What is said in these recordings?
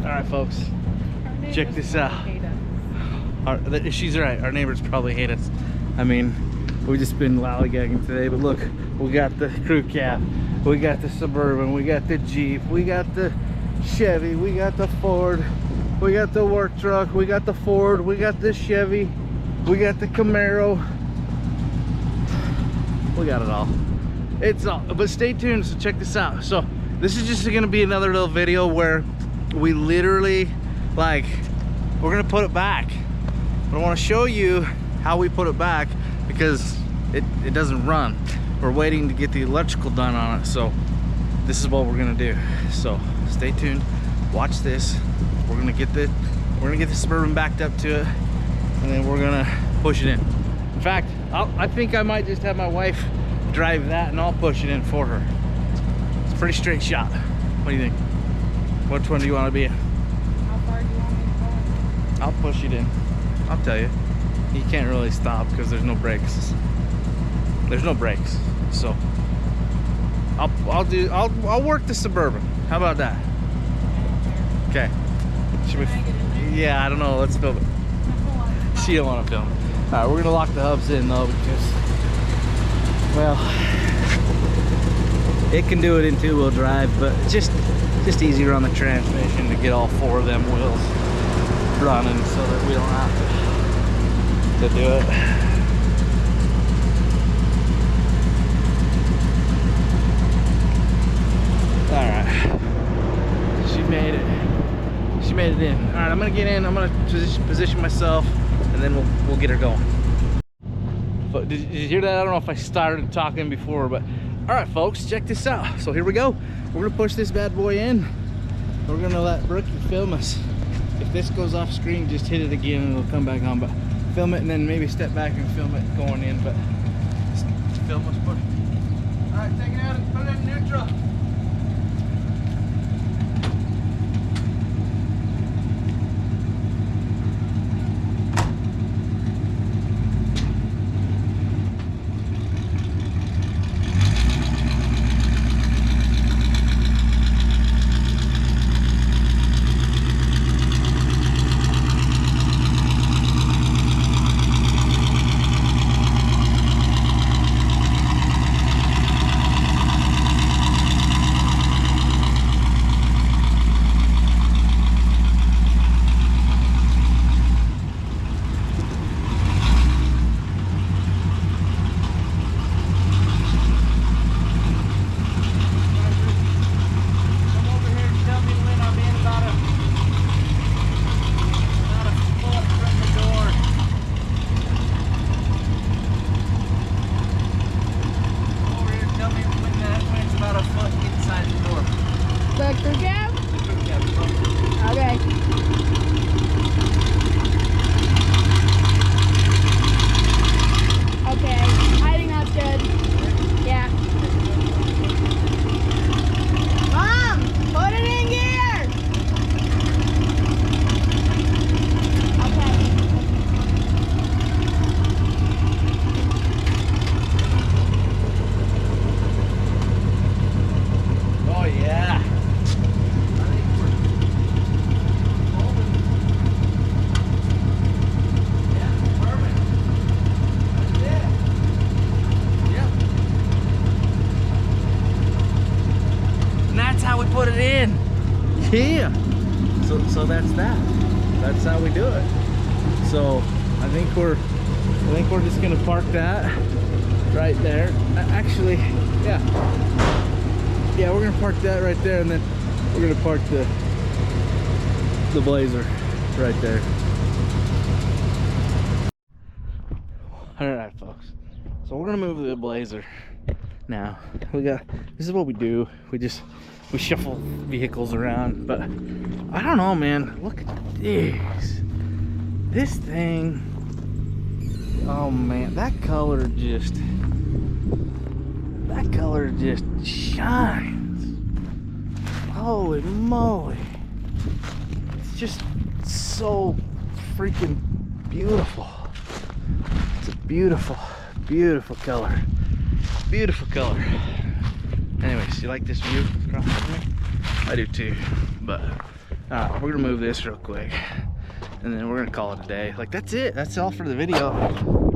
All right, folks, check this out. She's right, our neighbors probably hate us. I mean, we've just been lollygagging today, but look, we got the crew cab, we got the Suburban, we got the Jeep, we got the Chevy, we got the Ford, we got the work truck, we got the Ford, we got the Chevy, we got the Camaro. We got it all. It's all, but stay tuned, so check this out. So this is just gonna be another little video where we literally, like, we're gonna put it back. But I wanna show you how we put it back because it doesn't run. We're waiting to get the electrical done on it, so this is what we're gonna do. So stay tuned, watch this. We're gonna get the Suburban backed up to it, and then we're gonna push it in. In fact, I think I might just have my wife drive that and I'll push it in for her. It's a pretty straight shot. What do you think? Which one do you want to be in? How far do you want me to go? I'll push it in. I'll tell you. You can't really stop because there's no brakes. There's no brakes. So I'll work the Suburban. How about that? Okay. Should we? Yeah, I don't know. Let's film it. She don't want to film it. All right, we're gonna lock the hubs in though because, well, it can do it in two-wheel drive, but it's just easier on the transmission to get all four of them wheels running so that we don't have to do it. All right, she made it in. All right, I'm gonna get in. I'm gonna position myself, and then we'll get her going. But did you hear that? I don't know if I started talking before, but all right, folks, check this out. So here we go. We're gonna push this bad boy in. We're gonna let Brookie film us. If this goes off screen, just hit it again and it'll come back on. But film it and then maybe step back and film it going in. But just film us push. All right, take it out and put it in neutral. Put it in. Yeah. So that's that. That's how we do it. So I think we're just gonna park that right there. Actually, yeah, we're gonna park that right there, and then we're gonna park the Blazer right there. All right, folks. So we're gonna move the Blazer now. This is what we do. We shuffle vehicles around, but I don't know, man. Look at this thing. Oh man, that color just shines. Holy moly, it's just so freaking beautiful. It's a beautiful color. Beautiful color. Anyways, you like this view across from me? I do too. But we're gonna move this real quick, and then we're gonna call it a day. Like, that's it. That's all for the video.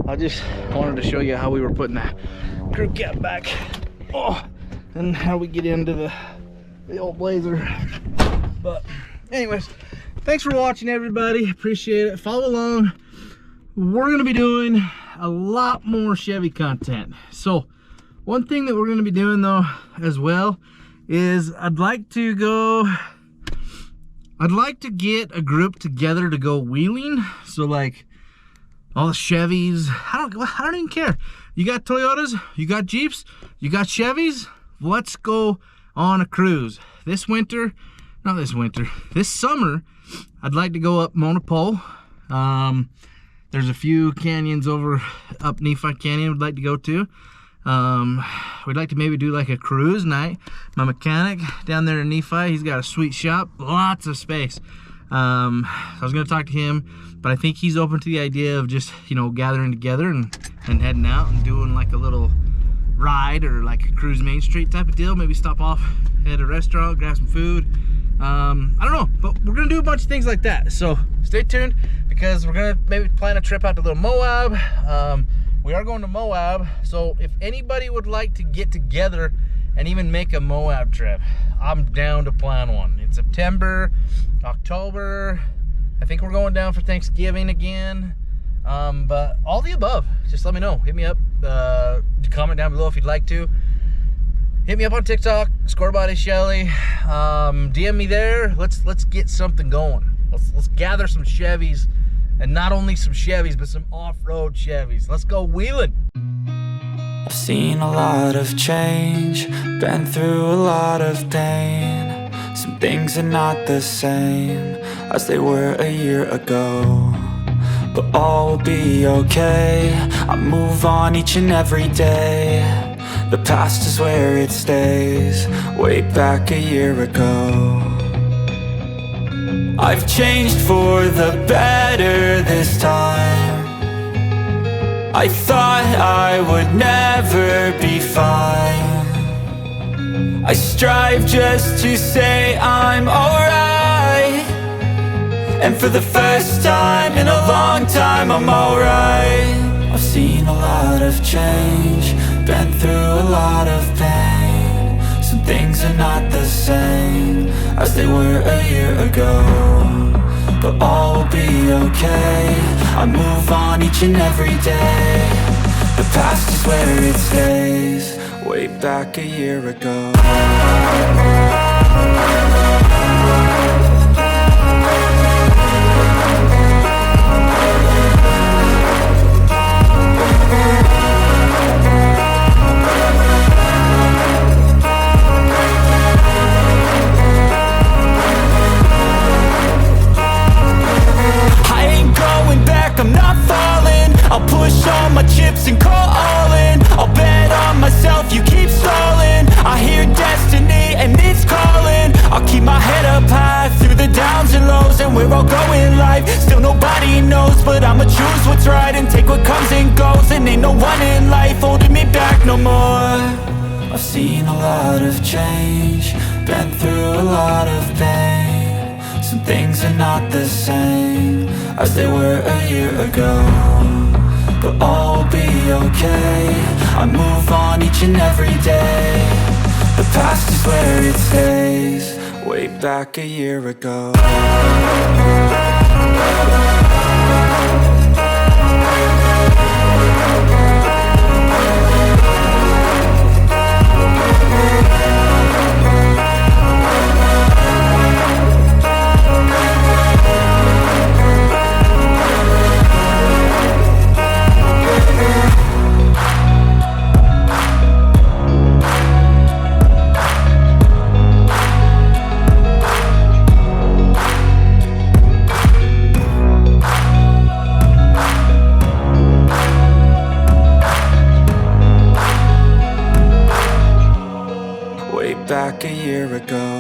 I just wanted to show you how we were putting the crew cab back. Oh, and how we get into the old Blazer. But anyways, thanks for watching, everybody. Appreciate it. Follow along. We're gonna be doing a lot more Chevy content. So one thing that we're gonna be doing though as well is I'd like to get a group together to go wheeling. So like all the Chevys, I don't even care. You got Toyotas, you got Jeeps, you got Chevys. Let's go on a cruise. This summer, I'd like to go up Monopole. There's a few canyons up Nephi Canyon we'd like to go to. We'd like to maybe do like a cruise night. My mechanic down there in Nephi, he's got a sweet shop, lots of space. I was gonna talk to him, but I think he's open to the idea of just, you know, gathering together and heading out and doing like a little ride or like a cruise Main Street type of deal. Maybe stop off at a restaurant, grab some food. I don't know, but we're gonna do a bunch of things like that. So stay tuned, because we're gonna maybe plan a trip out to Little Moab. We are going to Moab, so if anybody would like to get together and even make a Moab trip, I'm down to plan one. In September, October, I think we're going down for Thanksgiving again. But all the above, just let me know. Hit me up, comment down below if you'd like to. Hit me up on TikTok, Scorebody Shelly. DM me there. Let's get something going. Let's gather some Chevys, and not only some Chevys, but some off-road Chevys. Let's go wheeling. I've seen a lot of change, been through a lot of pain. Some things are not the same as they were a year ago, but all will be okay. I move on each and every day. The past is where it stays, way back a year ago. I've changed for the better this time. I thought I would never be fine. I strive just to say I'm alright, and for the first time in a long time I'm alright. I've seen a lot of change, been through a lot of pain. Some things are not the same as they were a year ago, but all will be okay. I move on each and every day. The past is where it stays, way back a year ago. I'm not falling, I'll push all my chips and call all in. I'll bet on myself, you keep stalling. I hear destiny and it's calling. I'll keep my head up high through the downs and lows, and we're all going live. Still nobody knows, but I'ma choose what's right and take what comes and goes. And ain't no one in life holding me back no more. I've seen a lot of change, been through a lot of pain. Some things are not the same as they were a year ago, but all will be okay. I move on each and every day. The past is where it stays, way back a year ago. Back a year ago.